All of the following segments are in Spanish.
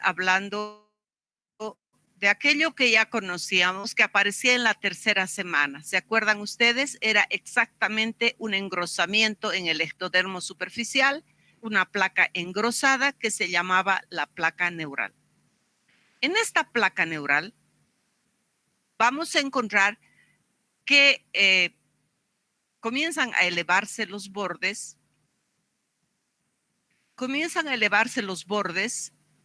hablando de aquello que ya conocíamos, que aparecía en la tercera semana. ¿Se acuerdan ustedes? Era exactamente un engrosamiento en el ectodermo superficial, una placa engrosada que se llamaba la placa neural. En esta placa neural vamos a encontrar que comienzan a elevarse los bordes,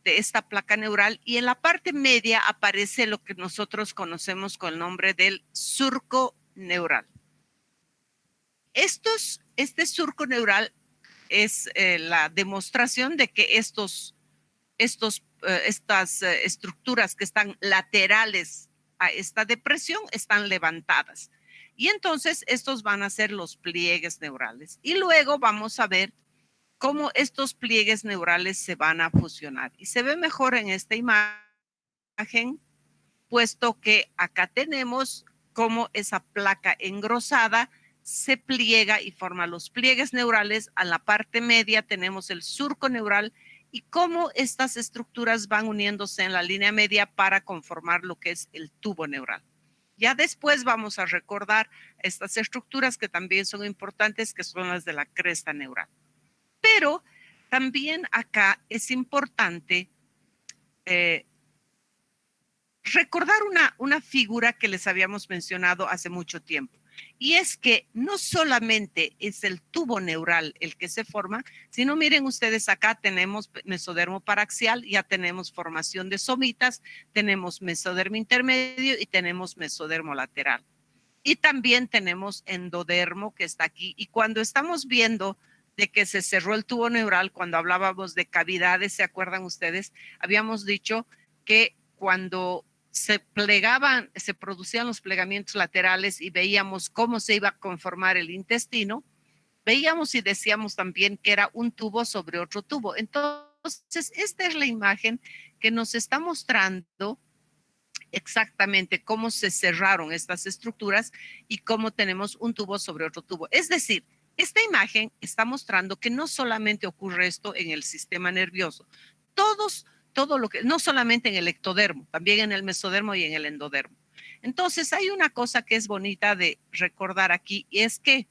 de esta placa neural, y en la parte media aparece lo que nosotros conocemos con el nombre del surco neural. Este surco neural es la demostración de que estas estructuras que están laterales a esta depresión están levantadas. Y entonces estos van a ser los pliegues neurales. Y luego vamos a ver cómo estos pliegues neurales se van a fusionar. Y se ve mejor en esta imagen, puesto que acá tenemos cómo esa placa engrosada se pliega y forma los pliegues neurales. A la parte media tenemos el surco neural y cómo estas estructuras van uniéndose en la línea media para conformar lo que es el tubo neural. Ya después vamos a recordar estas estructuras que también son importantes, que son las de la cresta neural. Pero también acá es importante recordar una figura que les habíamos mencionado hace mucho tiempo. Y es que no solamente es el tubo neural el que se forma, sino miren ustedes, acá tenemos mesodermo paraxial, ya tenemos formación de somitas, tenemos mesodermo intermedio y tenemos mesodermo lateral. Y también tenemos endodermo que está aquí. Y cuando estamos viendo de que se cerró el tubo neural, cuando hablábamos de cavidades, ¿se acuerdan ustedes? Habíamos dicho que cuando se plegaban, se producían los plegamientos laterales y veíamos cómo se iba a conformar el intestino, veíamos y decíamos también que era un tubo sobre otro tubo. Entonces, esta es la imagen que nos está mostrando exactamente cómo se cerraron estas estructuras y cómo tenemos un tubo sobre otro tubo. Es decir, esta imagen está mostrando que no solamente ocurre esto en el sistema nervioso, todo lo que, no solamente en el ectodermo, también en el mesodermo y en el endodermo. Entonces, hay una cosa que es bonita de recordar aquí, y es que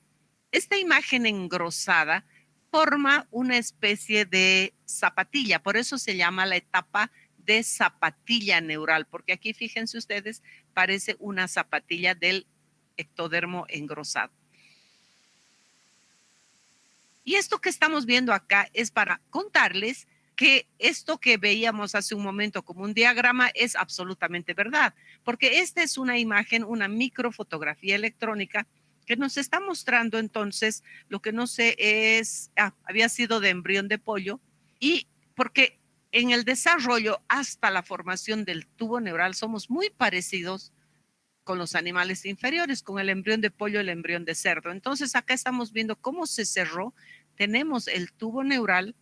esta imagen engrosada forma una especie de zapatilla, por eso se llama la etapa de zapatilla neural, porque aquí fíjense ustedes, parece una zapatilla del ectodermo engrosado. Y esto que estamos viendo acá es para contarles que esto que veíamos hace un momento como un diagrama es absolutamente verdad, porque esta es una imagen, una microfotografía electrónica que nos está mostrando entonces lo que no sé es, había sido de embrión de pollo, y porque en el desarrollo hasta la formación del tubo neural somos muy parecidos con los animales inferiores, con el embrión de pollo, el embrión de cerdo. Entonces acá estamos viendo cómo se cerró, tenemos el tubo neural,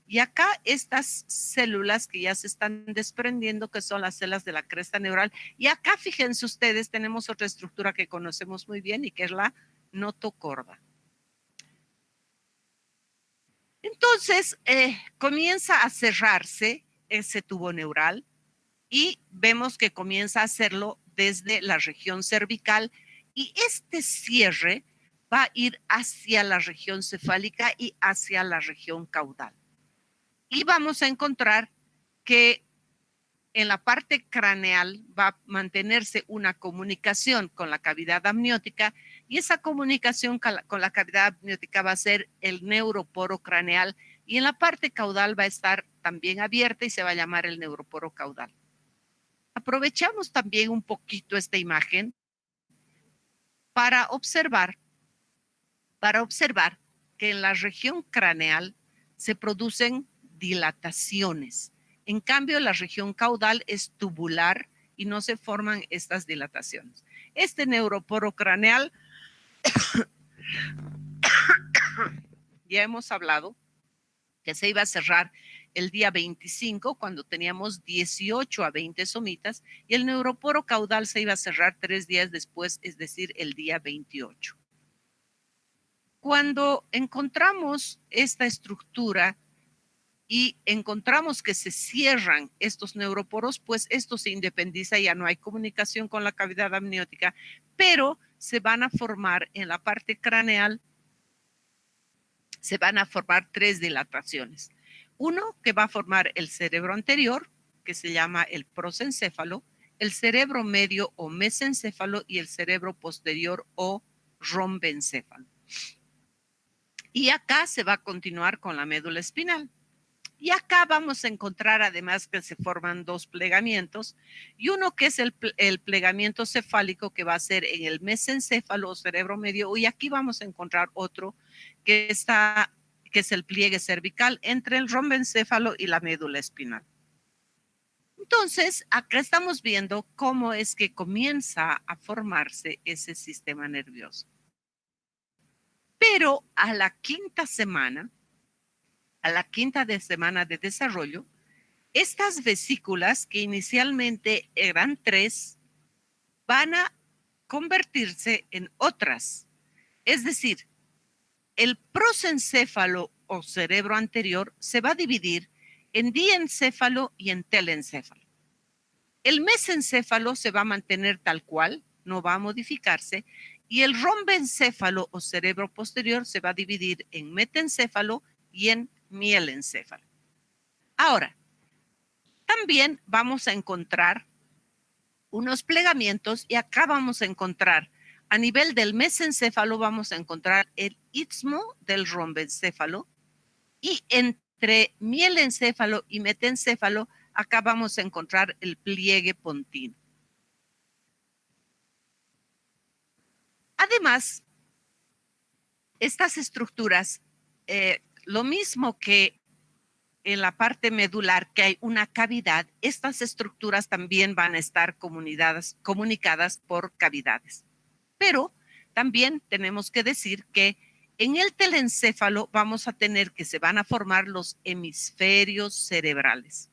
y acá estas células que ya se están desprendiendo, que son las células de la cresta neural, y acá fíjense ustedes, tenemos otra estructura que conocemos muy bien y que es la notocorda. Entonces comienza a cerrarse ese tubo neural y vemos que comienza a hacerlo desde la región cervical, y este cierre va a ir hacia la región cefálica y hacia la región caudal. Y vamos a encontrar que en la parte craneal va a mantenerse una comunicación con la cavidad amniótica, y esa comunicación con la cavidad amniótica va a ser el neuroporo craneal, y en la parte caudal va a estar también abierta y se va a llamar el neuroporo caudal. Aprovechamos también un poquito esta imagen para observar que en la región craneal se producen dilataciones. En cambio, la región caudal es tubular y no se forman estas dilataciones. Este neuroporo craneal, ya hemos hablado que se iba a cerrar el día 25 cuando teníamos 18 a 20 somitas, y el neuroporo caudal se iba a cerrar 3 días después, es decir, el día 28. Cuando encontramos esta estructura y encontramos que se cierran estos neuroporos, pues esto se independiza, ya no hay comunicación con la cavidad amniótica, pero se van a formar en la parte craneal, se van a formar 3 dilataciones. Uno que va a formar el cerebro anterior, que se llama el prosencéfalo, el cerebro medio o mesencéfalo y el cerebro posterior o rombencéfalo. Y acá se va a continuar con la médula espinal. Y acá vamos a encontrar además que se forman 2 plegamientos y uno que es el plegamiento cefálico que va a ser en el mesencéfalo o cerebro medio, y aquí vamos a encontrar otro que es el pliegue cervical entre el rombencéfalo y la médula espinal. Entonces, acá estamos viendo cómo es que comienza a formarse ese sistema nervioso. Pero a la quinta semana de desarrollo, estas vesículas, que inicialmente eran 3, van a convertirse en otras. Es decir, el prosencéfalo o cerebro anterior se va a dividir en diencéfalo y en telencéfalo. El mesencéfalo se va a mantener tal cual, no va a modificarse, y el rombencéfalo o cerebro posterior se va a dividir en metencéfalo y en mielencéfalo. Ahora, también vamos a encontrar unos plegamientos y acá vamos a encontrar, a nivel del mesencéfalo vamos a encontrar el istmo del rombencéfalo y entre mielencéfalo y metencéfalo acá vamos a encontrar el pliegue pontino. Además, estas estructuras, lo mismo que en la parte medular, que hay una cavidad, estas estructuras también van a estar comunicadas por cavidades. Pero también tenemos que decir que en el telencéfalo vamos a tener que se van a formar los hemisferios cerebrales.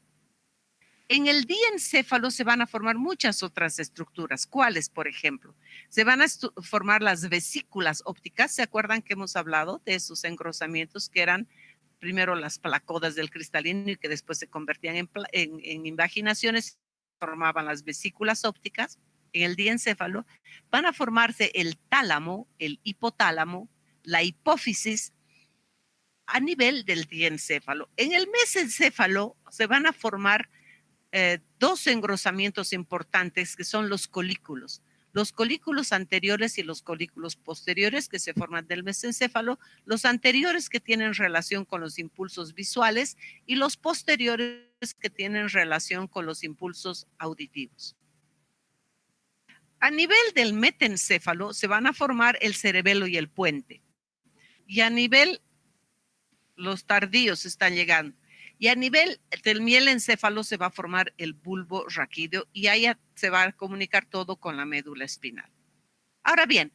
En el diencéfalo se van a formar muchas otras estructuras. ¿Cuáles, por ejemplo? Se van a formar las vesículas ópticas. ¿Se acuerdan que hemos hablado de esos engrosamientos que eran primero las placodas del cristalino y que después se convertían en invaginaciones, formaban las vesículas ópticas? En el diencéfalo van a formarse el tálamo, el hipotálamo, la hipófisis a nivel del diencéfalo. En el mesencéfalo se van a formar 2 engrosamientos importantes que son los colículos anteriores y los colículos posteriores que se forman del mesencéfalo, los anteriores que tienen relación con los impulsos visuales y los posteriores que tienen relación con los impulsos auditivos. A nivel del metencéfalo se van a formar el cerebelo y el puente, y a nivel, los tardíos están llegando, y a nivel del mielencéfalo se va a formar el bulbo raquídeo y ahí se va a comunicar todo con la médula espinal. Ahora bien,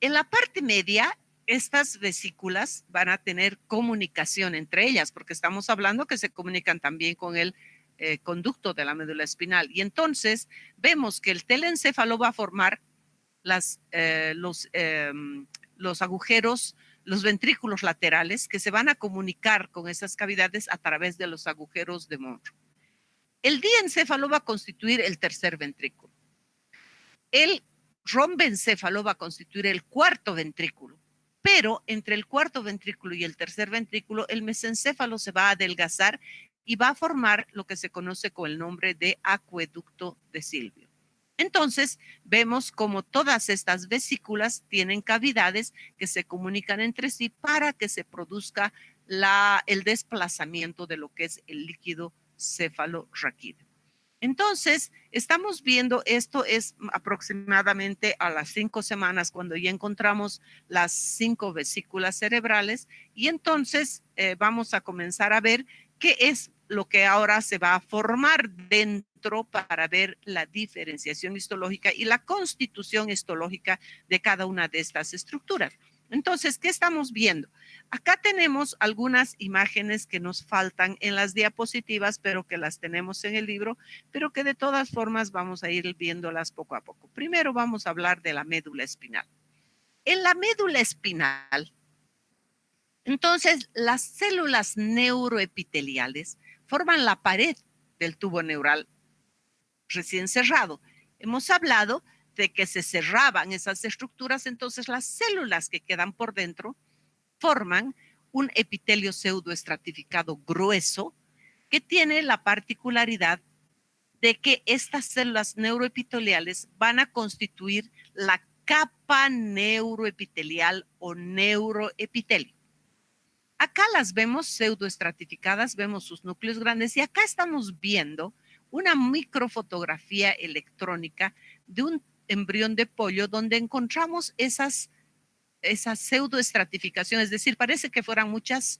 en la parte media, estas vesículas van a tener comunicación entre ellas, porque estamos hablando que se comunican también con el conducto de la médula espinal. Y entonces vemos que el telencéfalo va a formar los agujeros, los ventrículos laterales que se van a comunicar con esas cavidades a través de los agujeros de Monro. El diencéfalo va a constituir el tercer ventrículo. El rombencéfalo va a constituir el cuarto ventrículo, pero entre el cuarto ventrículo y el tercer ventrículo, el mesencéfalo se va a adelgazar y va a formar lo que se conoce con el nombre de acueducto de Silvio. Entonces, vemos como todas estas vesículas tienen cavidades que se comunican entre sí para que se produzca el desplazamiento de lo que es el líquido cefalorraquídeo. Entonces, estamos viendo, esto es aproximadamente a las 5 semanas cuando ya encontramos las 5 vesículas cerebrales, y entonces vamos a comenzar a ver qué es lo que ahora se va a formar dentro para ver la diferenciación histológica y la constitución histológica de cada una de estas estructuras. Entonces, ¿qué estamos viendo? Acá tenemos algunas imágenes que nos faltan en las diapositivas, pero que las tenemos en el libro, pero que de todas formas vamos a ir viéndolas poco a poco. Primero vamos a hablar de la médula espinal. En la médula espinal Entonces, las células neuroepiteliales forman la pared del tubo neural recién cerrado. Hemos hablado de que se cerraban esas estructuras, entonces las células que quedan por dentro forman un epitelio pseudoestratificado grueso que tiene la particularidad de que estas células neuroepiteliales van a constituir la capa neuroepitelial o neuroepitelio. Acá las vemos pseudoestratificadas, vemos sus núcleos grandes y acá estamos viendo una microfotografía electrónica de un embrión de pollo donde encontramos esas pseudoestratificaciones, es decir, parece que fueran muchas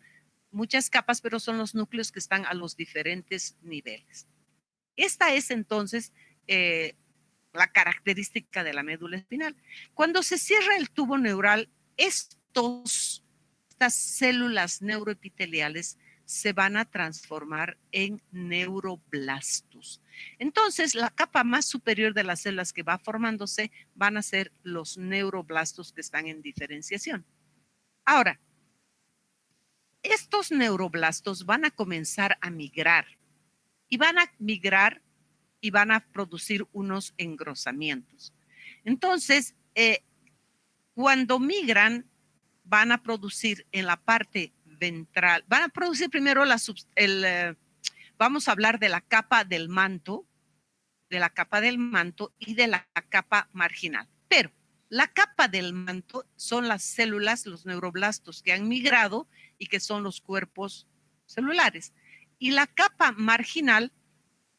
capas, pero son los núcleos que están a los diferentes niveles. Esta es entonces la característica de la médula espinal. Cuando se cierra el tubo neural, estas células neuroepiteliales se van a transformar en neuroblastos. Entonces, la capa más superior de las células que va formándose van a ser los neuroblastos que están en diferenciación. Ahora, estos neuroblastos van a comenzar a migrar y van a producir unos engrosamientos. Entonces, cuando migran, van a producir en la parte ventral, van a producir primero vamos a hablar de la capa del manto, y de la capa marginal. Pero la capa del manto son las células, los neuroblastos que han migrado y que son los cuerpos celulares. Y la capa marginal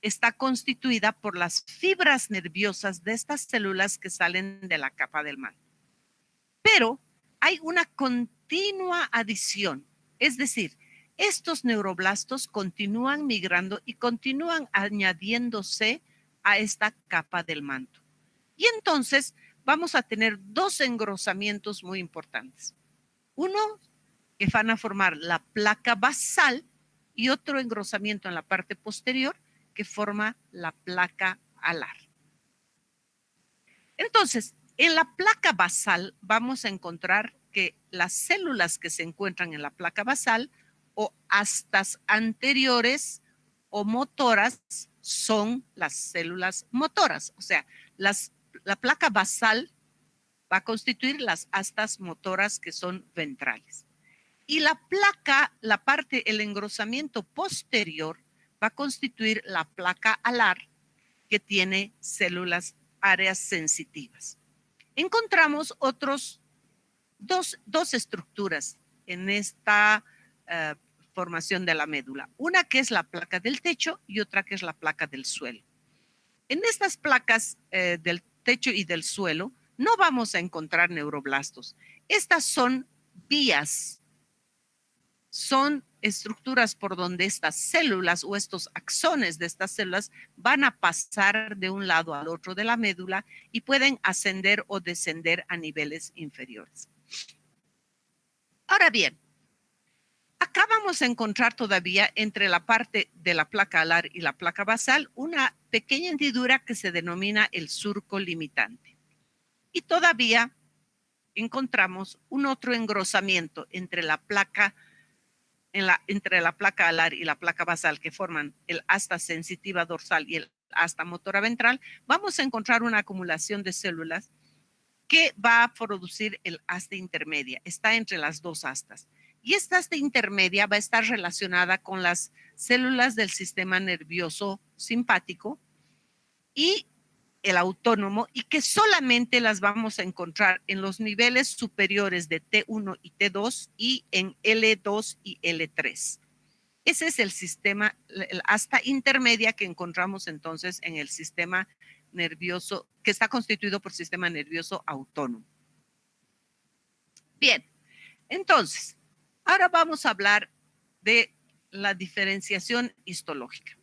está constituida por las fibras nerviosas de estas células que salen de la capa del manto. Pero hay una continua adición, es decir, estos neuroblastos continúan migrando y continúan añadiéndose a esta capa del manto. Y entonces vamos a tener dos engrosamientos muy importantes. Uno que van a formar la placa basal y otro engrosamiento en la parte posterior que forma la placa alar. Entonces, en la placa basal vamos a encontrar que las células que se encuentran en la placa basal o astas anteriores o motoras son las células motoras. O sea, la placa basal va a constituir las astas motoras que son ventrales. Y la placa, el engrosamiento posterior va a constituir la placa alar que tiene células áreas sensitivas. Encontramos dos estructuras en esta formación de la médula. Una que es la placa del techo y otra que es la placa del suelo. En estas placas del techo y del suelo no vamos a encontrar neuroblastos. Estas son vías, son estructuras por donde estas células o estos axones de estas células van a pasar de un lado al otro de la médula y pueden ascender o descender a niveles inferiores. Ahora bien, acá vamos a encontrar todavía entre la parte de la placa alar y la placa basal una pequeña hendidura que se denomina el surco limitante. Y todavía encontramos un otro engrosamiento entre la placa alar y la placa basal que forman el asta sensitiva dorsal y el asta motora ventral. Vamos a encontrar una acumulación de células que va a producir el asta intermedia. Está entre las dos astas. Y esta asta intermedia va a estar relacionada con las células del sistema nervioso simpático y el autónomo, y que solamente las vamos a encontrar en los niveles superiores de T1 y T2 y en L2 y L3. Ese es el sistema, el asta intermedia que encontramos entonces en el sistema nervioso, que está constituido por sistema nervioso autónomo. Bien, entonces, ahora vamos a hablar de la diferenciación histológica.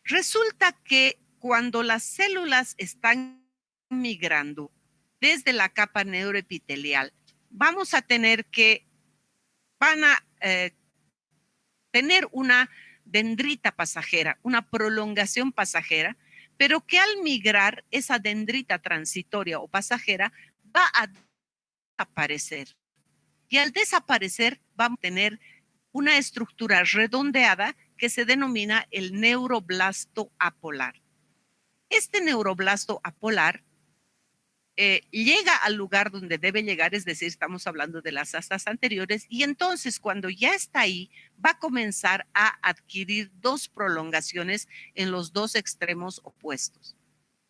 Resulta que cuando las células están migrando desde la capa neuroepitelial, vamos a tener que, van a tener una dendrita pasajera, una prolongación pasajera, pero que al migrar esa dendrita transitoria o pasajera va a desaparecer. y al desaparecer vamos a tener una estructura redondeada que se denomina el neuroblasto apolar. Este neuroblasto apolar llega al lugar donde debe llegar, es decir, estamos hablando de las astas anteriores, y entonces cuando ya está ahí, va a comenzar a adquirir dos prolongaciones en los dos extremos opuestos.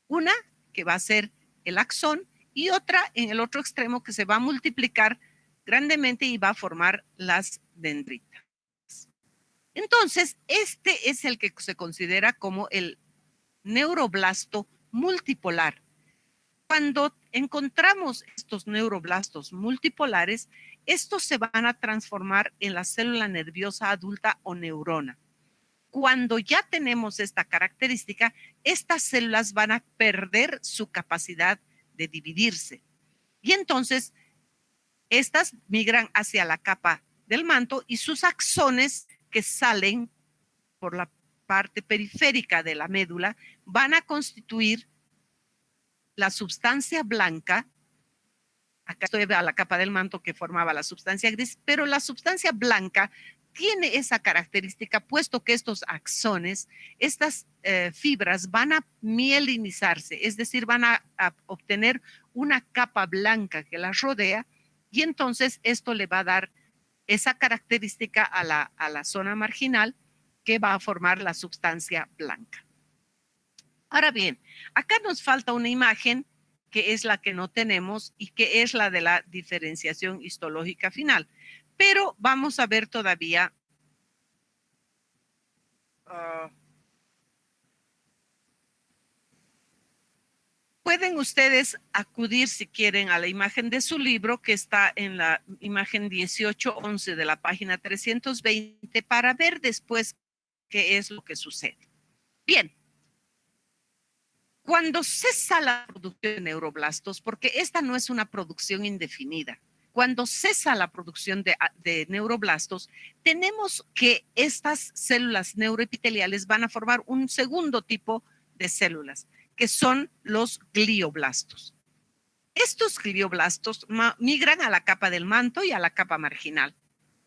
Una que va a ser el axón y otra en el otro extremo que se va a multiplicar grandemente y va a formar las dendritas. Entonces, este es el que se considera como el neuroblasto multipolar. Cuando encontramos estos neuroblastos multipolares, estos se van a transformar en la célula nerviosa adulta o neurona. Cuando ya tenemos esta característica, estas células van a perder su capacidad de dividirse. Y entonces, estas migran hacia la capa del manto y sus axones que salen por la parte periférica de la médula van a constituir la sustancia blanca. Acá estoy a la capa del manto que formaba la sustancia gris, pero la sustancia blanca tiene esa característica, puesto que estos axones, estas fibras van a mielinizarse, es decir, van a obtener una capa blanca que las rodea, y entonces esto le va a dar esa característica a la zona marginal que va a formar la sustancia blanca. Ahora bien, acá nos falta una imagen que es la que no tenemos y que es la de la diferenciación histológica final. Pero vamos a ver todavía pueden ustedes acudir si quieren a la imagen de su libro que está en la imagen 1811 de la página 320 para ver después qué es lo que sucede. Bien. Cuando cesa la producción de neuroblastos, porque esta no es una producción indefinida, cuando cesa la producción de neuroblastos, tenemos que estas células neuroepiteliales van a formar un segundo tipo de células, que son los glioblastos. Estos glioblastos migran a la capa del manto y a la capa marginal,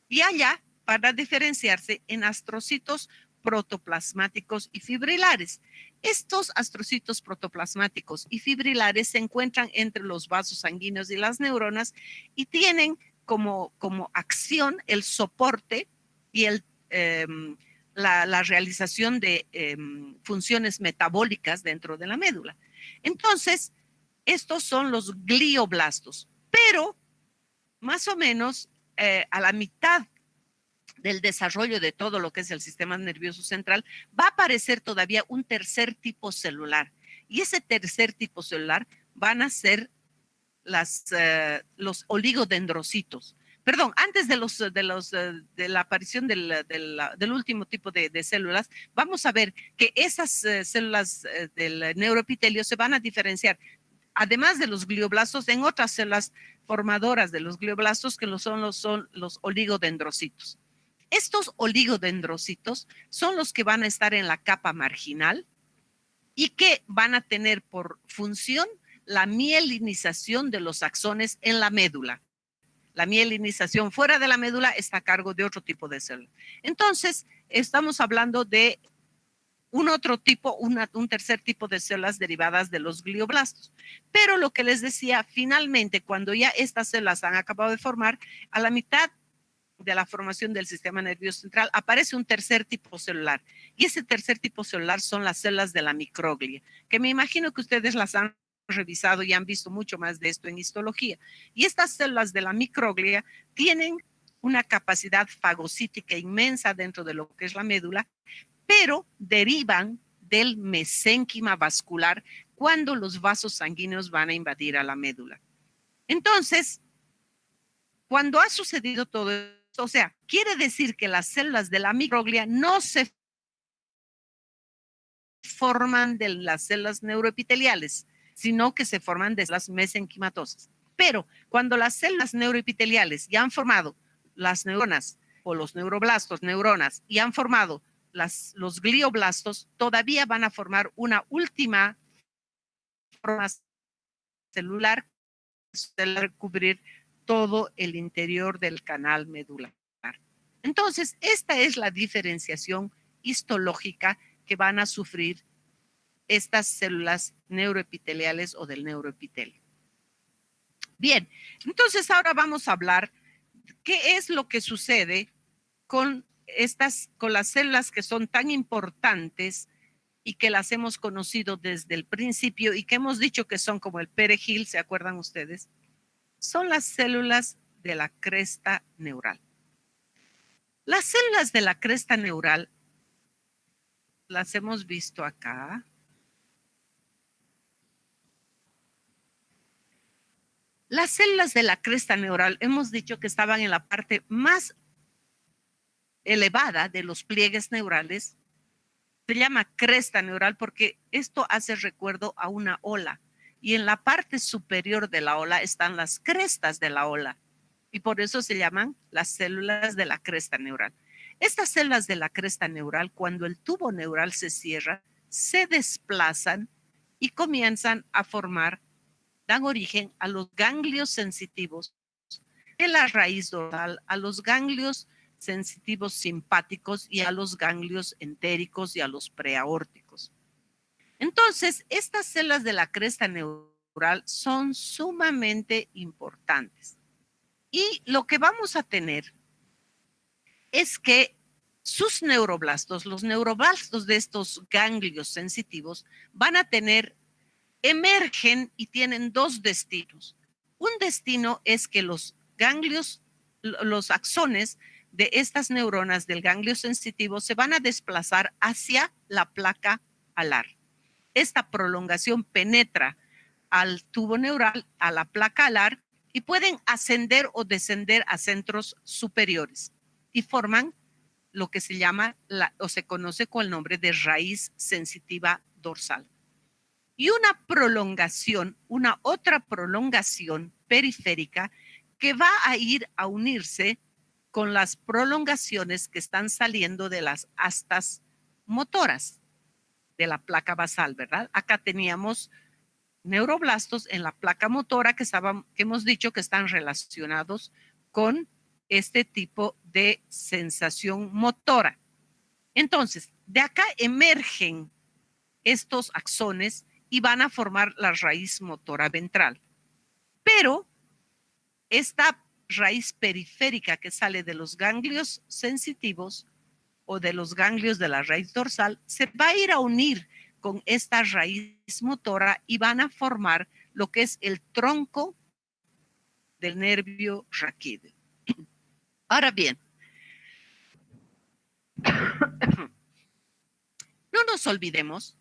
y allá van a diferenciarse en astrocitos protoplasmáticos y fibrilares. Estos astrocitos protoplasmáticos y fibrilares se encuentran entre los vasos sanguíneos y las neuronas y tienen como acción el soporte y la realización de funciones metabólicas dentro de la médula. Entonces, estos son los glioblastos, pero más o menos a la mitad del desarrollo de todo lo que es el sistema nervioso central, va a aparecer todavía un tercer tipo celular. Y ese tercer tipo celular van a ser los oligodendrocitos. Perdón, antes de la aparición del último tipo de células, vamos a ver que esas células del neuroepitelio se van a diferenciar, además de los glioblastos, en otras células formadoras de los glioblastos que son los oligodendrocitos. Estos oligodendrocitos son los que van a estar en la capa marginal y que van a tener por función la mielinización de los axones en la médula. La mielinización fuera de la médula está a cargo de otro tipo de célula. Entonces, estamos hablando de un otro tipo, un tercer tipo de células derivadas de los glioblastos. Pero lo que les decía, finalmente, cuando ya estas células han acabado de formar, a la mitad de la formación del sistema nervioso central, aparece un tercer tipo celular. Y ese tercer tipo celular son las células de la microglia, que me imagino que ustedes las han revisado y han visto mucho más de esto en histología. Y estas células de la microglia tienen una capacidad fagocítica inmensa dentro de lo que es la médula, pero derivan del mesénquima vascular cuando los vasos sanguíneos van a invadir a la médula. Entonces, cuando ha sucedido todo esto, o sea, quiere decir que las células de la microglia no se forman de las células neuroepiteliales, sino que se forman de las mesenquimatosas. Pero cuando las células neuroepiteliales ya han formado las neuronas o los neuroblastos, neuronas, y han formado los glioblastos, todavía van a formar una última forma celular, cubrir todo el interior del canal medular. Entonces, esta es la diferenciación histológica que van a sufrir estas células neuroepiteliales o del neuroepitelio. Bien, entonces ahora vamos a hablar qué es lo que sucede con las células que son tan importantes y que las hemos conocido desde el principio y que hemos dicho que son como el perejil, ¿se acuerdan ustedes? Son las células de la cresta neural. Las células de la cresta neural las hemos visto acá. Las células de la cresta neural hemos dicho que estaban en la parte más elevada de los pliegues neurales. Se llama cresta neural porque esto hace recuerdo a una ola. Y en la parte superior de la ola están las crestas de la ola. Y por eso se llaman las células de la cresta neural. Estas células de la cresta neural, cuando el tubo neural se cierra, se desplazan y comienzan a dan origen a los ganglios sensitivos de la raíz dorsal, a los ganglios sensitivos simpáticos y a los ganglios entéricos y a los preaórticos. Entonces, estas células de la cresta neural son sumamente importantes. Y lo que vamos a tener es que sus neuroblastos, los neuroblastos de estos ganglios sensitivos, emergen y tienen dos destinos. Un destino es que los ganglios, los axones de estas neuronas del ganglio sensitivo se van a desplazar hacia la placa alar. Esta prolongación penetra al tubo neural, a la placa alar, y pueden ascender o descender a centros superiores y forman lo que se llama o se conoce con el nombre de raíz sensitiva dorsal. Y una otra prolongación periférica que va a ir a unirse con las prolongaciones que están saliendo de las astas motoras de la placa basal, ¿verdad? Acá teníamos neuroblastos en la placa motora que hemos dicho que están relacionados con este tipo de sensación motora. Entonces, de acá emergen estos axones y van a formar la raíz motora ventral. Pero esta raíz periférica que sale de los ganglios sensitivos o de los ganglios de la raíz dorsal se va a ir a unir con esta raíz motora y van a formar lo que es el tronco del nervio raquídeo. Ahora bien, no nos olvidemos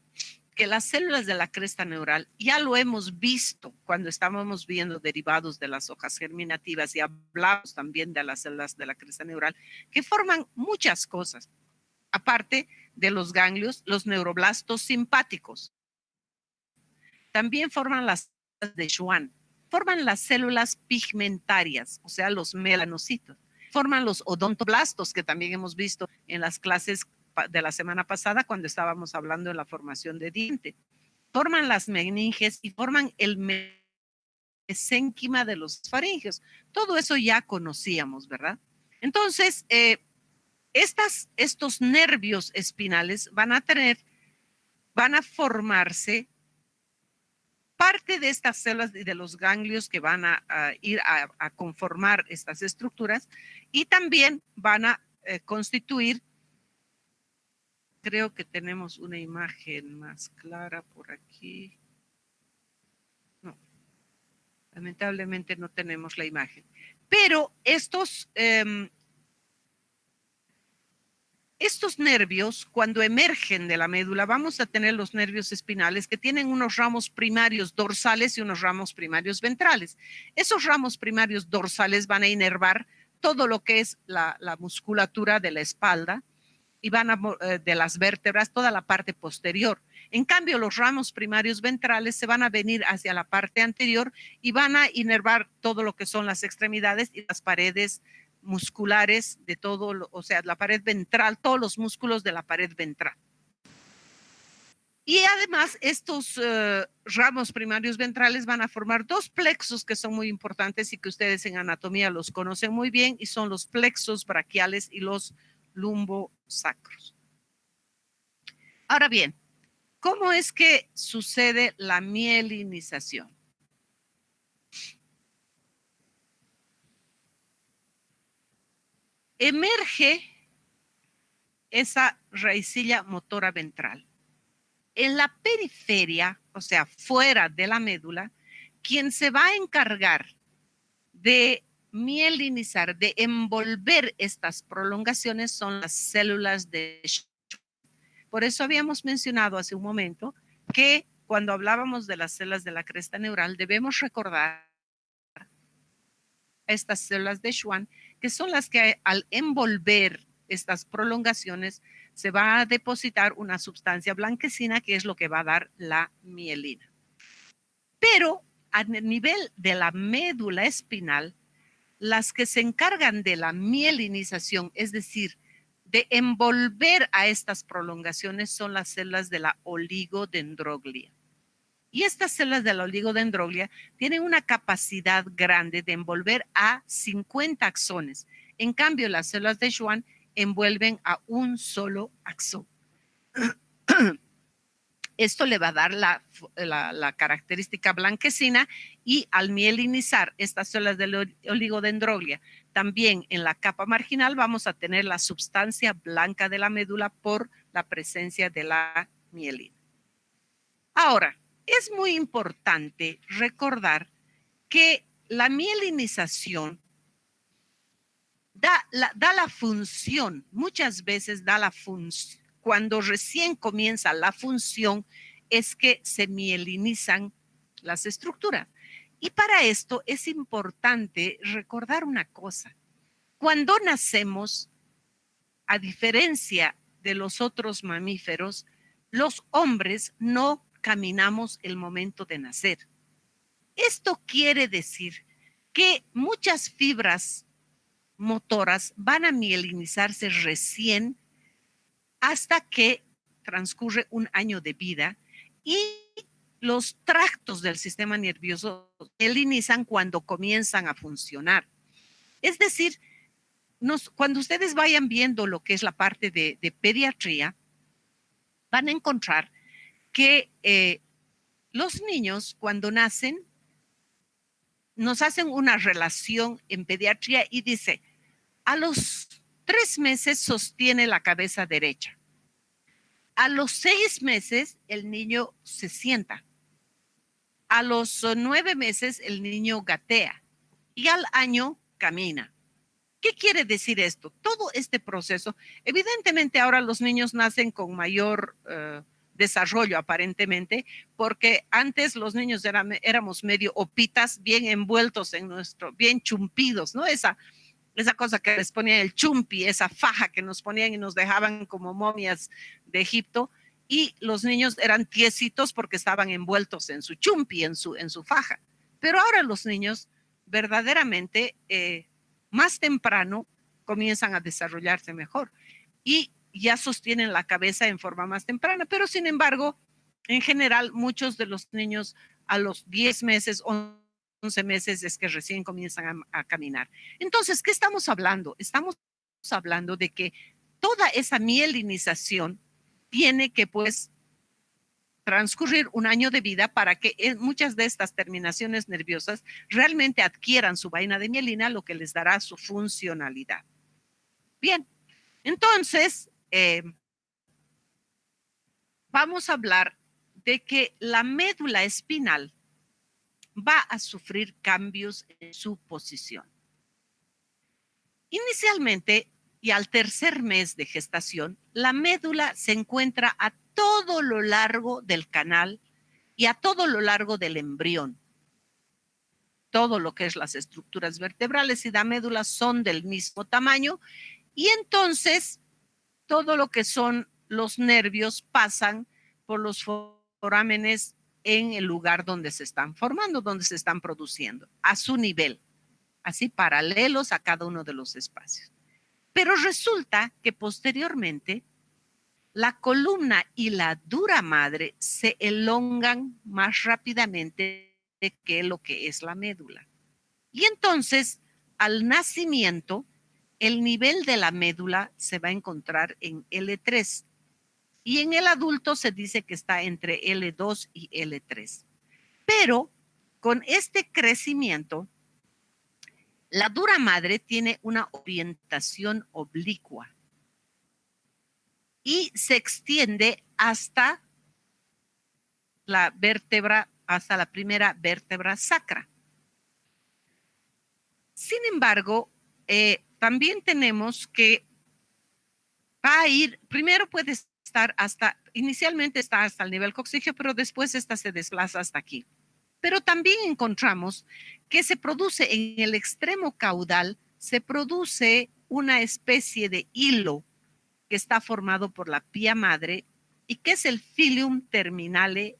que las células de la cresta neural, ya lo hemos visto cuando estábamos viendo derivados de las hojas germinativas y hablamos también de las células de la cresta neural, que forman muchas cosas, aparte de los ganglios, los neuroblastos simpáticos. También forman las células de Schwann, forman las células pigmentarias, o sea, los melanocitos, forman los odontoblastos, que también hemos visto en las clases de la semana pasada cuando estábamos hablando de la formación de diente. Forman las meninges y forman el mesénquima de los faringeos. Todo eso ya conocíamos, ¿verdad? Entonces, estos nervios espinales van a formarse parte de estas células y de los ganglios que van a ir a conformar estas estructuras y también van a constituir. Creo que tenemos una imagen más clara por aquí. No, lamentablemente no tenemos la imagen. Pero estos nervios, cuando emergen de la médula, vamos a tener los nervios espinales que tienen unos ramos primarios dorsales y unos ramos primarios ventrales. Esos ramos primarios dorsales van a inervar todo lo que es la musculatura de la espalda, y de las vértebras, toda la parte posterior. En cambio, los ramos primarios ventrales se van a venir hacia la parte anterior y van a inervar todo lo que son las extremidades y las paredes musculares de todo, o sea, la pared ventral, todos los músculos de la pared ventral. Y además, estos ramos primarios ventrales van a formar dos plexos que son muy importantes y que ustedes en anatomía los conocen muy bien, y son los plexos braquiales y los lumbosacros. Ahora bien, ¿cómo es que sucede la mielinización? Emerge esa raicilla motora ventral. En la periferia, o sea, fuera de la médula, quien se va a encargar de mielinizar, de envolver estas prolongaciones, son las células de Schwann. Por eso habíamos mencionado hace un momento que cuando hablábamos de las células de la cresta neural, debemos recordar estas células de Schwann, que son las que al envolver estas prolongaciones se va a depositar una sustancia blanquecina que es lo que va a dar la mielina. Pero a nivel de la médula espinal, las que se encargan de la mielinización, es decir, de envolver a estas prolongaciones, son las células de la oligodendroglia. Y estas células de la oligodendroglia tienen una capacidad grande de envolver a 50 axones. En cambio, las células de Schwann envuelven a un solo axón. Esto le va a dar la característica blanquecina, y al mielinizar estas células de la oligodendroglia también en la capa marginal, vamos a tener la sustancia blanca de la médula por la presencia de la mielina. Ahora, es muy importante recordar que la mielinización da la función, muchas veces da la función. Cuando recién comienza la función es que se mielinizan las estructuras. Y para esto es importante recordar una cosa. Cuando nacemos, a diferencia de los otros mamíferos, los hombres no caminamos el momento de nacer. Esto quiere decir que muchas fibras motoras van a mielinizarse recién hasta que transcurre un año de vida, y los tractos del sistema nervioso mielinizan cuando comienzan a funcionar. Es decir, cuando ustedes vayan viendo lo que es la parte de pediatría, van a encontrar que los niños cuando nacen nos hacen una relación en pediatría y dice, a los 3 meses sostiene la cabeza derecha. A los 6 meses el niño se sienta. A los 9 meses el niño gatea y al año camina. ¿Qué quiere decir esto? Todo este proceso, evidentemente ahora los niños nacen con mayor desarrollo aparentemente, porque antes los niños éramos medio opitas, bien envueltos en bien chumpidos, ¿no? Esa cosa que les ponían el chumpi, esa faja que nos ponían y nos dejaban como momias de Egipto, y los niños eran tiesitos porque estaban envueltos en su chumpi, en su faja. Pero ahora los niños verdaderamente más temprano comienzan a desarrollarse mejor y ya sostienen la cabeza en forma más temprana, pero sin embargo, en general, muchos de los niños a los 10 meses, 11 meses es que recién comienzan a caminar. Entonces, ¿qué estamos hablando? Estamos hablando de que toda esa mielinización tiene que, pues, transcurrir un año de vida para que muchas de estas terminaciones nerviosas realmente adquieran su vaina de mielina, lo que les dará su funcionalidad. Bien, entonces, vamos a hablar de que la médula espinal va a sufrir cambios en su posición. Inicialmente, y al tercer mes de gestación, la médula se encuentra a todo lo largo del canal y a todo lo largo del embrión. Todo lo que es las estructuras vertebrales y la médula son del mismo tamaño, y entonces todo lo que son los nervios pasan por los forámenes en el lugar donde se están formando, donde se están produciendo, a su nivel, así paralelos a cada uno de los espacios. Pero resulta que posteriormente la columna y la dura madre se elongan más rápidamente que lo que es la médula. Y entonces, al nacimiento, el nivel de la médula se va a encontrar en L3. Y en el adulto se dice que está entre L2 y L3. Pero con este crecimiento, la dura madre tiene una orientación oblicua y se extiende hasta la vértebra, hasta la primera vértebra sacra. Sin embargo, también tenemos que va a ir, primero puede estar hasta, inicialmente está hasta el nivel coxígeo, pero después esta se desplaza hasta aquí. Pero también encontramos que se produce en el extremo caudal, se produce una especie de hilo que está formado por la pía madre y que es el filium terminale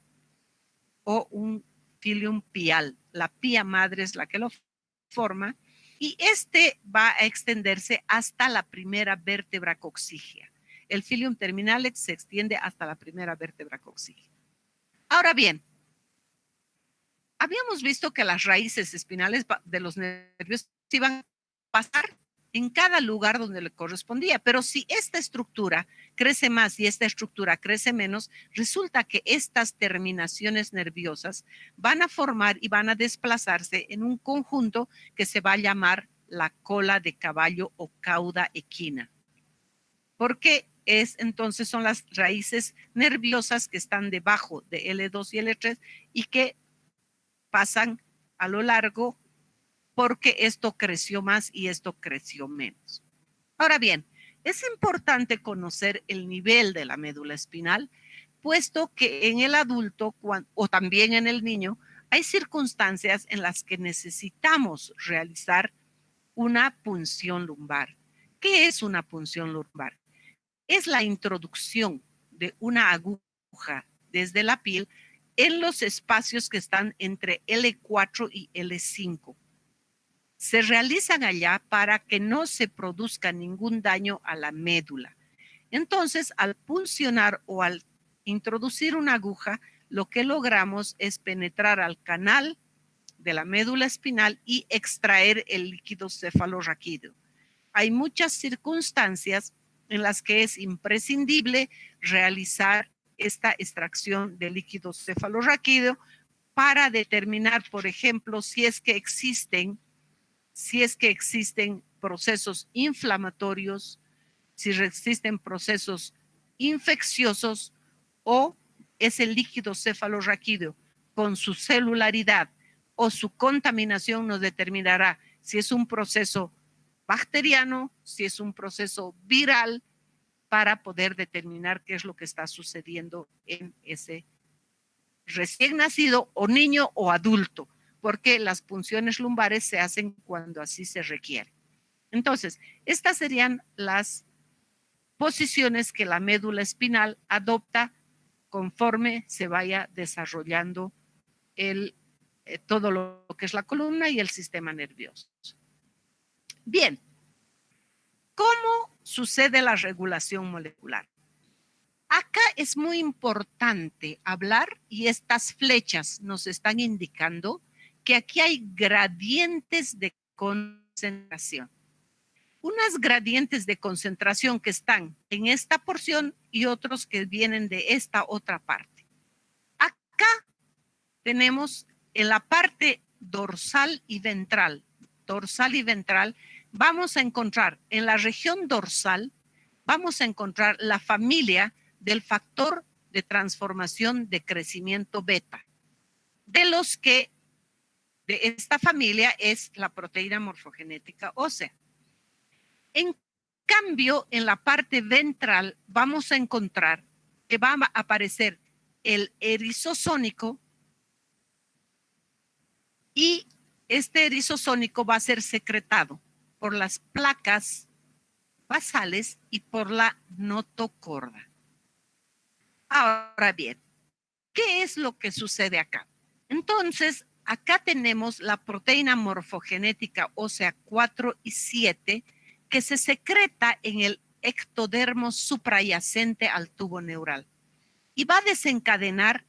o un filium pial. La pía madre es la que lo forma y este va a extenderse hasta la primera vértebra coxígea. El filium terminale se extiende hasta la primera vértebra coxígea. Ahora bien, habíamos visto que las raíces espinales de los nervios iban a pasar en cada lugar donde le correspondía, pero si esta estructura crece más y esta estructura crece menos, resulta que estas terminaciones nerviosas van a formar y van a desplazarse en un conjunto que se va a llamar la cola de caballo o cauda equina. Porque entonces son las raíces nerviosas que están debajo de L2 y L3 y que pasan a lo largo porque esto creció más y esto creció menos. Ahora bien, es importante conocer el nivel de la médula espinal, puesto que en el adulto o también en el niño hay circunstancias en las que necesitamos realizar una punción lumbar. ¿Qué es una punción lumbar? Es la introducción de una aguja desde la piel en los espacios que están entre L4 y L5. Se realizan allá para que no se produzca ningún daño a la médula. Entonces, al puncionar o al introducir una aguja, lo que logramos es penetrar al canal de la médula espinal y extraer el líquido cefalorraquídeo. Hay muchas circunstancias en las que es imprescindible realizar esta extracción de líquido cefalorraquídeo para determinar, por ejemplo, si es que existen procesos inflamatorios, si existen procesos infecciosos o ese líquido cefalorraquídeo con su celularidad o su contaminación nos determinará si es un proceso bacteriano, si es un proceso viral, para poder determinar qué es lo que está sucediendo en ese recién nacido o niño o adulto, porque las punciones lumbares se hacen cuando así se requiere. Entonces, estas serían las posiciones que la médula espinal adopta conforme se vaya desarrollando todo lo que es la columna y el sistema nervioso. Bien, ¿cómo sucede la regulación molecular? Acá es muy importante hablar y estas flechas nos están indicando que aquí hay gradientes de concentración. Unas gradientes de concentración que están en esta porción y otros que vienen de esta otra parte. Acá tenemos en la parte dorsal y ventral, vamos a encontrar en la región dorsal, vamos a encontrar la familia del factor de transformación de crecimiento beta, de los que de esta familia es la proteína morfogenética ósea. En cambio, en la parte ventral vamos a encontrar que va a aparecer el erizosónico y este erizosónico va a ser secretado por las placas basales y por la notocorda. Ahora bien, ¿qué es lo que sucede acá? Entonces, acá tenemos la proteína morfogenética ósea 4 y 7 que se secreta en el ectodermo suprayacente al tubo neural y va a desencadenar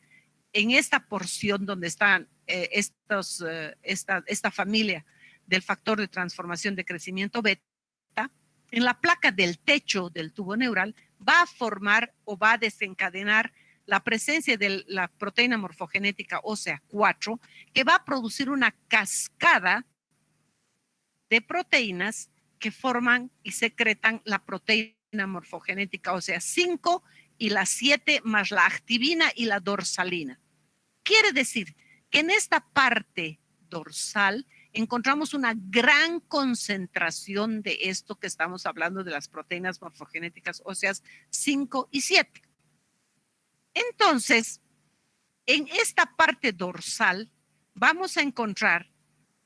en esta porción donde están esta familia del factor de transformación de crecimiento beta, en la placa del techo del tubo neural va a formar o va a desencadenar la presencia de la proteína morfogenética ósea 4, que va a producir una cascada de proteínas que forman y secretan la proteína morfogenética ósea 5 y la 7 más la activina y la dorsalina. Quiere decir que en esta parte dorsal encontramos una gran concentración de esto que estamos hablando de las proteínas morfogenéticas óseas 5 y 7. Entonces, en esta parte dorsal vamos a encontrar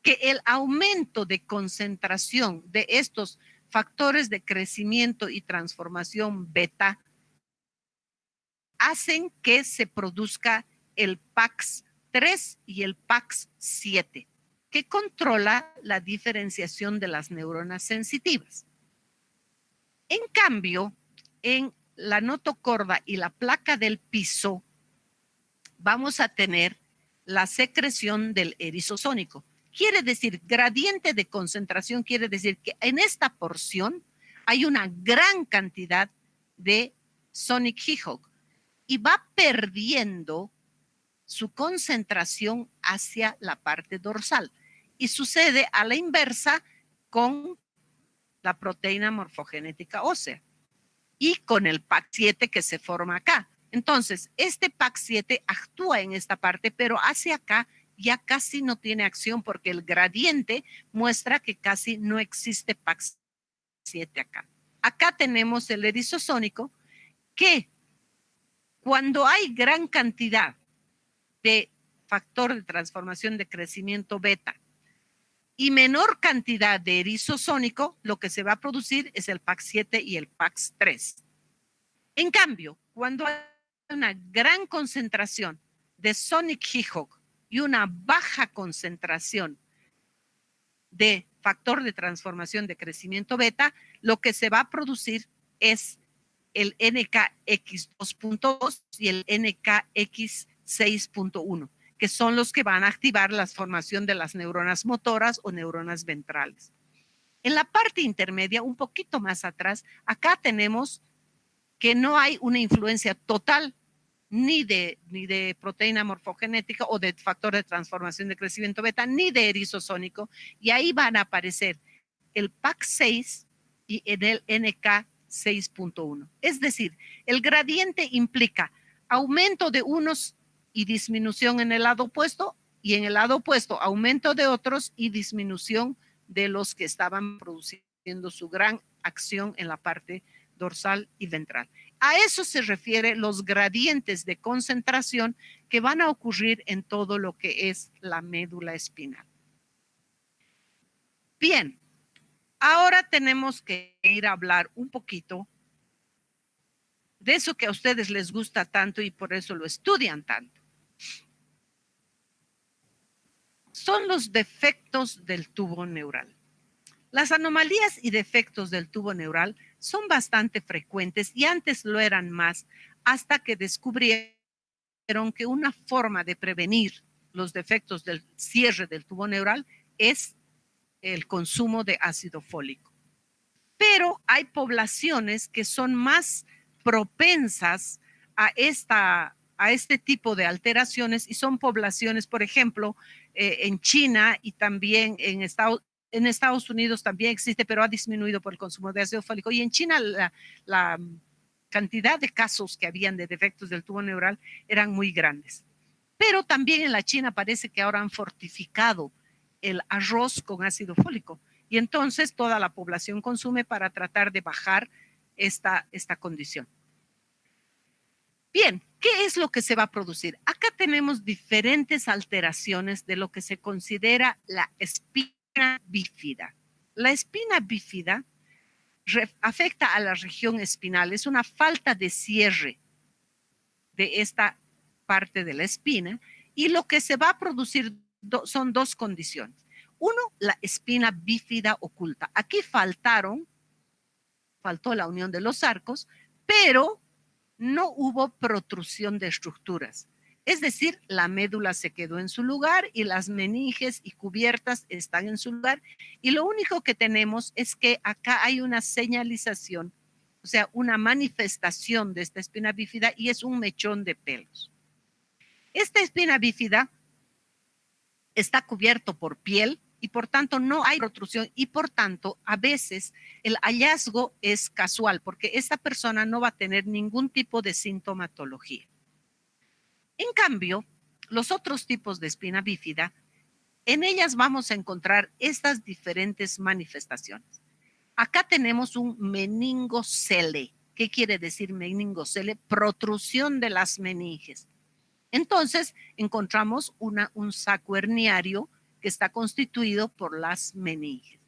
que el aumento de concentración de estos factores de crecimiento y transformación beta hacen que se produzca el PAX3 y el PAX7, que controla la diferenciación de las neuronas sensitivas. En cambio, en la notocorda y la placa del piso, vamos a tener la secreción del erizosónico. Quiere decir, gradiente de concentración quiere decir que en esta porción hay una gran cantidad de sonic hedgehog y va perdiendo su concentración hacia la parte dorsal. Y sucede a la inversa con la proteína morfogenética ósea y con el PAX7 que se forma acá. Entonces, este PAX7 actúa en esta parte, pero hacia acá ya casi no tiene acción porque el gradiente muestra que casi no existe PAX7 acá. Acá tenemos el erizosónico que cuando hay gran cantidad de factor de transformación de crecimiento beta y menor cantidad de erizosónico, lo que se va a producir es el PAX7 y el PAX3. En cambio, cuando hay una gran concentración de sonic hedgehog y una baja concentración de factor de transformación de crecimiento beta, lo que se va a producir es el NKX2.2 y el NKX6.1, que son los que van a activar la formación de las neuronas motoras o neuronas ventrales. En la parte intermedia, un poquito más atrás, acá tenemos que no hay una influencia total ni de proteína morfogenética o de factor de transformación de crecimiento beta, ni de erizosónico, y ahí van a aparecer el PAX6 y el NK6.1. Es decir, el gradiente implica aumento de unos y disminución en el lado opuesto, y en el lado opuesto aumento de otros y disminución de los que estaban produciendo su gran acción en la parte dorsal y ventral. A eso se refiere los gradientes de concentración que van a ocurrir en todo lo que es la médula espinal. Bien, ahora tenemos que ir a hablar un poquito de eso que a ustedes les gusta tanto y por eso lo estudian tanto. Son los defectos del tubo neural. Las anomalías y defectos del tubo neural son bastante frecuentes y antes lo eran más hasta que descubrieron que una forma de prevenir los defectos del cierre del tubo neural es el consumo de ácido fólico. Pero hay poblaciones que son más propensas a este tipo de alteraciones y son poblaciones, por ejemplo, en China y también en Estados Unidos también existe, pero ha disminuido por el consumo de ácido fólico. Y en China la cantidad de casos que habían de defectos del tubo neural eran muy grandes. Pero también en la China parece que ahora han fortificado el arroz con ácido fólico. Y entonces toda la población consume para tratar de bajar esta condición. Bien, ¿qué es lo que se va a producir? Acá tenemos diferentes alteraciones de lo que se considera la espina bífida. La espina bífida afecta a la región espinal, es una falta de cierre de esta parte de la espina y lo que se va a producir son dos condiciones. Uno, la espina bífida oculta. Aquí faltaron faltó la unión de los arcos, pero no hubo protrusión de estructuras. Es decir, la médula se quedó en su lugar y las meninges y cubiertas están en su lugar. Y lo único que tenemos es que acá hay una señalización, o sea, una manifestación de esta espina bífida y es un mechón de pelos. Esta espina bífida está cubierto por piel y por tanto no hay protrusión y por tanto a veces el hallazgo es casual porque esta persona no va a tener ningún tipo de sintomatología. En cambio, los otros tipos de espina bífida, en ellas vamos a encontrar estas diferentes manifestaciones. Acá tenemos un meningocele. ¿Qué quiere decir meningocele? Protrusión de las meninges. Entonces, encontramos un saco herniario que está constituido por las meninges.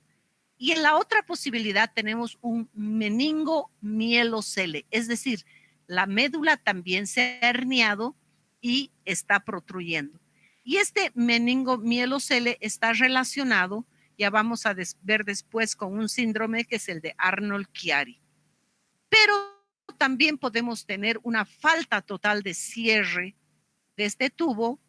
Y en la otra posibilidad tenemos un meningomielocele, es decir, la médula también se ha herniado y está protruyendo. Y este meningomielocele está relacionado, ya vamos a ver después, con un síndrome que es el de Arnold-Chiari. Pero también podemos tener una falta total de cierre de este tubo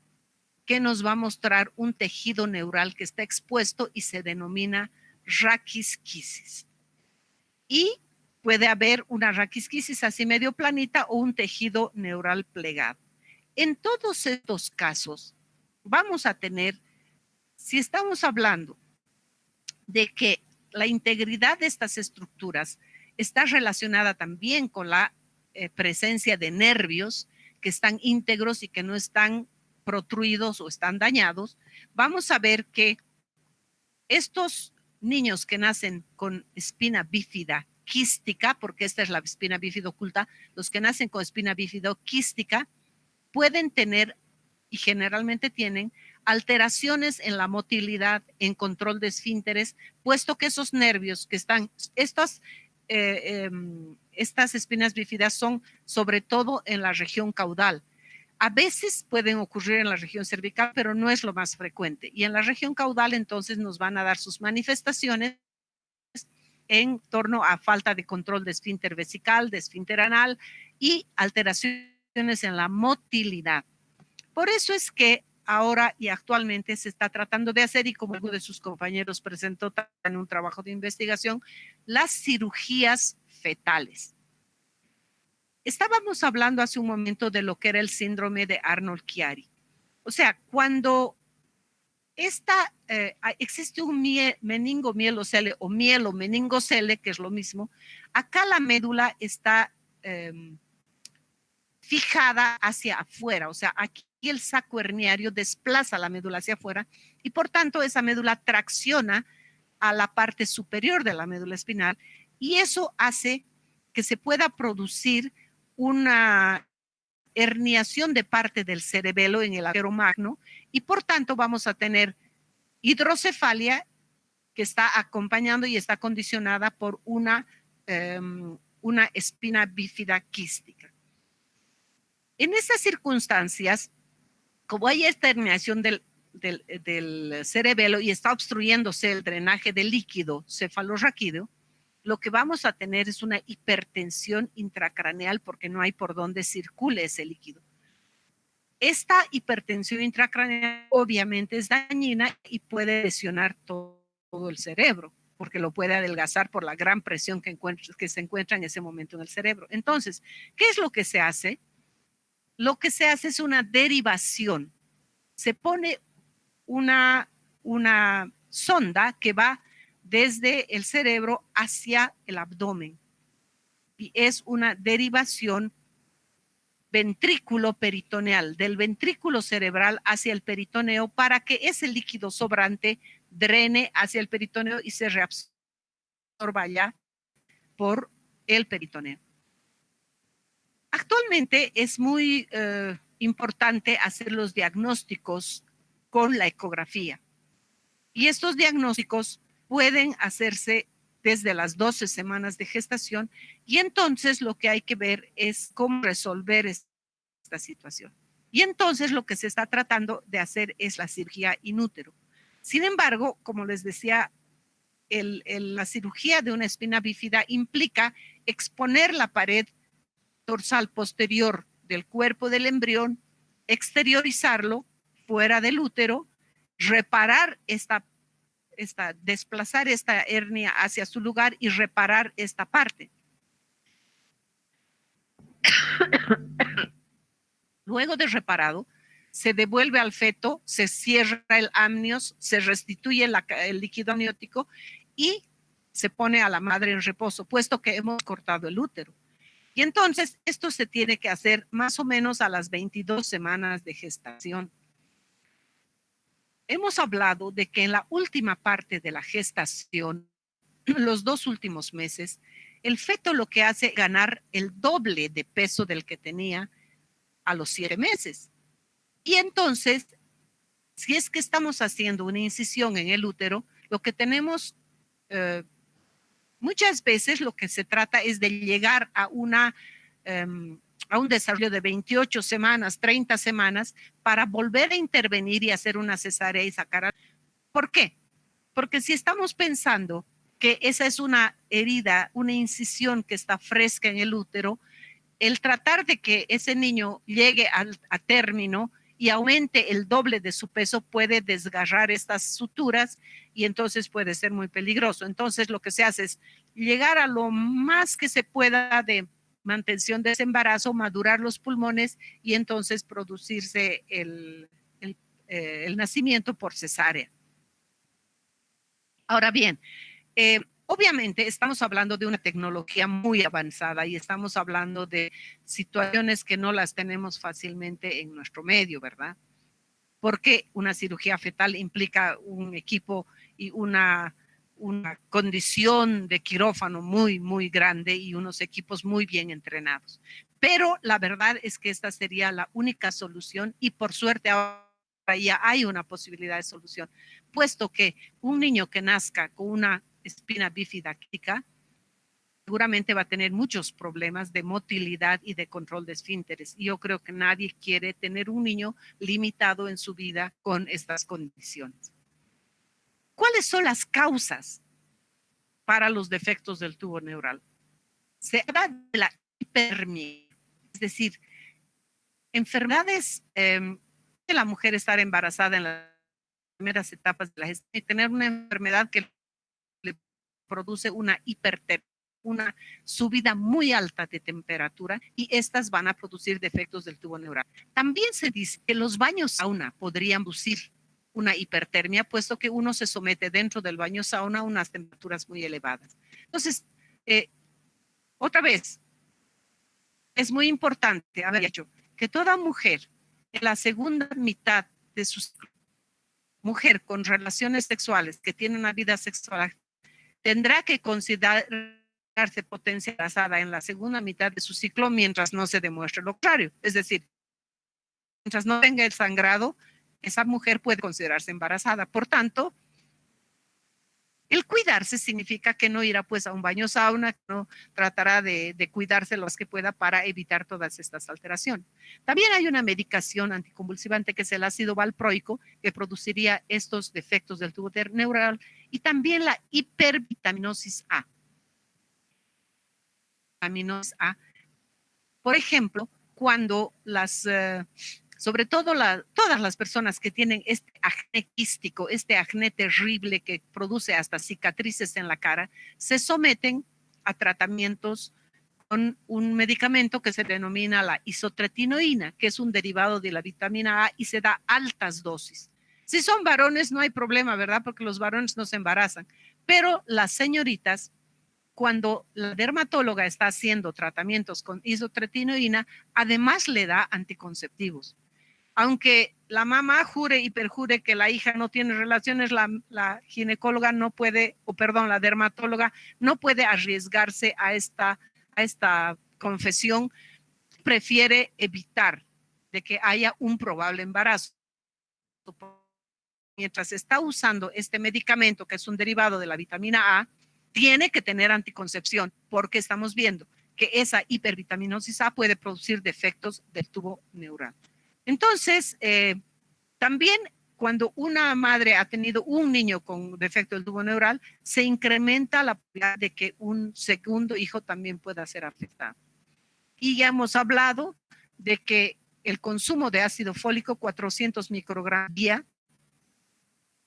que nos va a mostrar un tejido neural que está expuesto y se denomina raquisquisis. Y puede haber una raquisquisis así medio planita o un tejido neural plegado. En todos estos casos vamos a tener, si estamos hablando de que la integridad de estas estructuras está relacionada también con la presencia de nervios que están íntegros y que no están protruidos o están dañados, vamos a ver que estos niños que nacen con espina bífida quística, porque esta es la espina bífida oculta, los que nacen con espina bífida quística pueden tener y generalmente tienen alteraciones en la motilidad, en control de esfínteres, puesto que esos nervios que están, estas espinas bífidas son sobre todo en la región caudal. A veces pueden ocurrir en la región cervical, pero no es lo más frecuente. Y en la región caudal entonces nos van a dar sus manifestaciones en torno a falta de control de esfínter vesical, de esfínter anal y alteraciones en la motilidad. Por eso es que ahora y actualmente se está tratando de hacer, y como uno de sus compañeros presentó en un trabajo de investigación, las cirugías fetales. Estábamos hablando hace un momento de lo que era el síndrome de Arnold-Chiari. O sea, cuando existe un meningomielocele o mielomeningocele, que es lo mismo, acá la médula está fijada hacia afuera, o sea, aquí el saco herniario desplaza la médula hacia afuera y por tanto esa médula tracciona a la parte superior de la médula espinal y eso hace que se pueda producir una herniación de parte del cerebelo en el agujero magno y por tanto vamos a tener hidrocefalia que está acompañando y está condicionada por una espina bífida quística. En esas circunstancias, como hay esta herniación del cerebelo y está obstruyéndose el drenaje del líquido cefalorraquídeo, lo que vamos a tener es una hipertensión intracraneal porque no hay por dónde circule ese líquido. Esta hipertensión intracraneal obviamente es dañina y puede lesionar todo el cerebro, porque lo puede adelgazar por la gran presión que se encuentra en ese momento en el cerebro. Entonces, ¿qué es lo que se hace? Lo que se hace es una derivación. Se pone una sonda que va desde el cerebro hacia el abdomen y es una derivación ventrículo peritoneal, del ventrículo cerebral hacia el peritoneo para que ese líquido sobrante drene hacia el peritoneo y se reabsorba ya por el peritoneo. Actualmente es muy importante hacer los diagnósticos con la ecografía. Y estos diagnósticos pueden hacerse desde las 12 semanas de gestación y entonces lo que hay que ver es cómo resolver esta situación. Y entonces lo que se está tratando de hacer es la cirugía in útero. Sin embargo, como les decía la cirugía de una espina bífida implica exponer la pared dorsal posterior del cuerpo del embrión, exteriorizarlo fuera del útero, reparar desplazar esta hernia hacia su lugar y reparar esta parte. Luego de reparado, se devuelve al feto, se cierra el amnios, se restituye el líquido amniótico y se pone a la madre en reposo, puesto que hemos cortado el útero. Y entonces esto se tiene que hacer más o menos a las 22 semanas de gestación. Hemos hablado de que en la última parte de la gestación, los 2 últimos meses, el feto lo que hace es ganar el doble de peso del que tenía a los 7 meses. Y entonces, si es que estamos haciendo una incisión en el útero, lo que tenemos muchas veces lo que se trata es de llegar a un desarrollo de 28 semanas, 30 semanas, para volver a intervenir y hacer una cesárea y sacar. ¿Por qué? Porque si estamos pensando que esa es una herida, una incisión que está fresca en el útero, el tratar de que ese niño llegue a término y aumente el doble de su peso puede desgarrar estas suturas y entonces puede ser muy peligroso. Entonces lo que se hace es llegar a lo más que se pueda de mantención de ese embarazo, madurar los pulmones y entonces producirse el nacimiento por cesárea. Ahora bien, obviamente estamos hablando de una tecnología muy avanzada y estamos hablando de situaciones que no las tenemos fácilmente en nuestro medio, ¿verdad? Porque una cirugía fetal implica un equipo y una condición de quirófano muy, muy grande y unos equipos muy bien entrenados. Pero la verdad es que esta sería la única solución y por suerte ahora ya hay una posibilidad de solución, puesto que un niño que nazca con una espina bífida crítica seguramente va a tener muchos problemas de motilidad y de control de esfínteres. Y yo creo que nadie quiere tener un niño limitado en su vida con estas condiciones. ¿Cuáles son las causas para los defectos del tubo neural? Se habla de la hiperemia, es decir, enfermedades de la mujer estar embarazada en las primeras etapas de la gestación y tener una enfermedad que le produce una hipertermia, una subida muy alta de temperatura y estas van a producir defectos del tubo neural. También se dice que los baños sauna podrían producir una hipertermia, puesto que uno se somete dentro del baño sauna a unas temperaturas muy elevadas. Entonces, otra vez, es muy importante haber dicho que toda mujer en la segunda mitad de su mujer con relaciones sexuales que tiene una vida sexual tendrá que considerarse potencia embarazada en la segunda mitad de su ciclo mientras no se demuestre lo contrario. Es decir, mientras no tenga el sangrado, esa mujer puede considerarse embarazada. Por tanto, el cuidarse significa que no irá pues a un baño sauna, no tratará de cuidarse lo más que pueda para evitar todas estas alteraciones. También hay una medicación anticonvulsivante que es el ácido valproico que produciría estos defectos del tubo neural y también la hipervitaminosis A. Vitaminosis A. Por ejemplo, cuando sobre todo todas las personas que tienen este acné quístico, este acné terrible que produce hasta cicatrices en la cara, se someten a tratamientos con un medicamento que se denomina la isotretinoína, que es un derivado de la vitamina A y se da altas dosis. Si son varones no hay problema, ¿verdad? Porque los varones no se embarazan, pero las señoritas, cuando la dermatóloga está haciendo tratamientos con isotretinoína, además le da anticonceptivos. Aunque la mamá jure y perjure que la hija no tiene relaciones, la ginecóloga no puede, la dermatóloga no puede arriesgarse a esta confesión, prefiere evitar de que haya un probable embarazo. Mientras está usando este medicamento, que es un derivado de la vitamina A, tiene que tener anticoncepción, porque estamos viendo que esa hipervitaminosis A puede producir defectos del tubo neural. Entonces, también cuando una madre ha tenido un niño con defecto del tubo neural, se incrementa la probabilidad de que un segundo hijo también pueda ser afectado. Y ya hemos hablado de que el consumo de ácido fólico, 400 microgramos al día,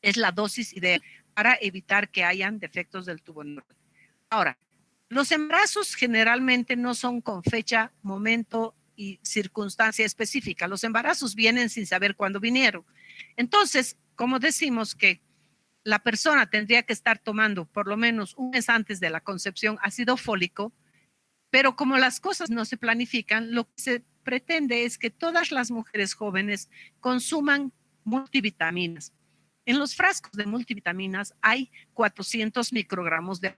es la dosis ideal para evitar que hayan defectos del tubo neural. Ahora, los embarazos generalmente no son con fecha, momento y circunstancia específica. Los embarazos vienen sin saber cuándo vinieron. Entonces, como decimos que la persona tendría que estar tomando por lo menos un mes antes de la concepción ácido fólico, pero como las cosas no se planifican, lo que se pretende es que todas las mujeres jóvenes consuman multivitaminas. En los frascos de multivitaminas hay 400 microgramos de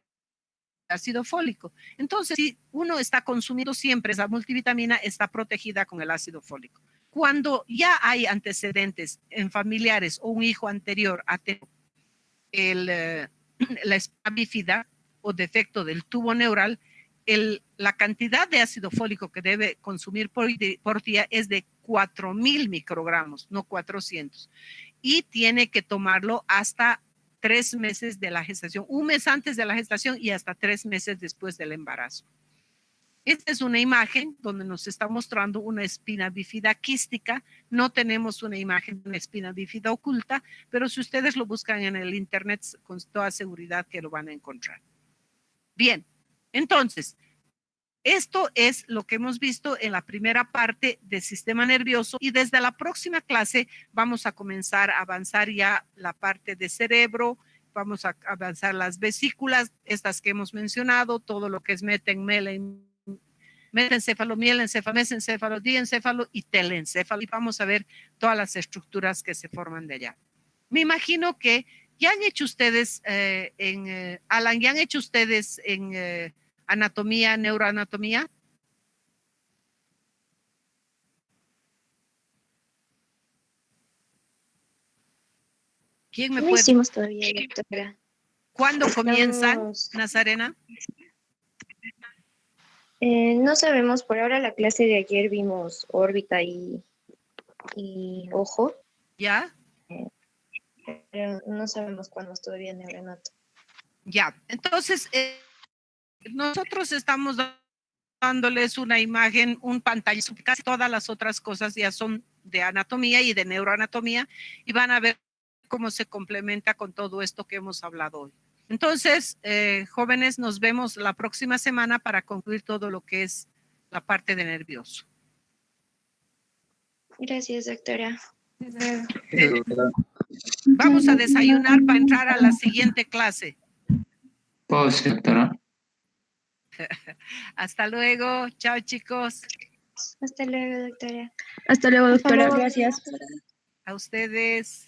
ácido fólico. Entonces, si uno está consumiendo siempre esa multivitamina, está protegida con el ácido fólico. Cuando ya hay antecedentes en familiares o un hijo anterior a tener la espina bífida o defecto del tubo neural, la cantidad de ácido fólico que debe consumir por día es de 4,000 microgramos, no 400. Y tiene que tomarlo hasta 3 meses de la gestación, un mes antes de la gestación y hasta 3 meses después del embarazo. Esta es una imagen donde nos está mostrando una espina bífida quística. No tenemos una imagen de una espina bífida oculta, pero si ustedes lo buscan en el internet, con toda seguridad que lo van a encontrar. Bien, entonces, esto es lo que hemos visto en la primera parte del sistema nervioso y desde la próxima clase vamos a comenzar a avanzar ya la parte de cerebro, vamos a avanzar las vesículas, estas que hemos mencionado, todo lo que es metencéfalo, mielencéfalo, mesencéfalo, diencéfalo y telencéfalo y vamos a ver todas las estructuras que se forman de allá. Me imagino que ya han hecho ustedes Alan, ya han hecho ustedes en anatomía, neuroanatomía. ¿Quién me No puede? hicimos todavía, doctora. ¿Cuándo comienzan, Nazarena? No sabemos, por ahora la clase de ayer vimos órbita y ojo, ¿Ya? pero no sabemos cuándo es todavía neuroanato. Ya, entonces nosotros estamos dándoles una imagen, un pantallazo, casi todas las otras cosas ya son de anatomía y de neuroanatomía y van a ver cómo se complementa con todo esto que hemos hablado hoy. Entonces, jóvenes, nos vemos la próxima semana para concluir todo lo que es la parte de nervioso. Gracias, doctora. Vamos a desayunar para entrar a la siguiente clase. Pues, doctora. Hasta luego. Chao, chicos. Hasta luego, doctora. Hasta luego, doctora. Gracias. A ustedes.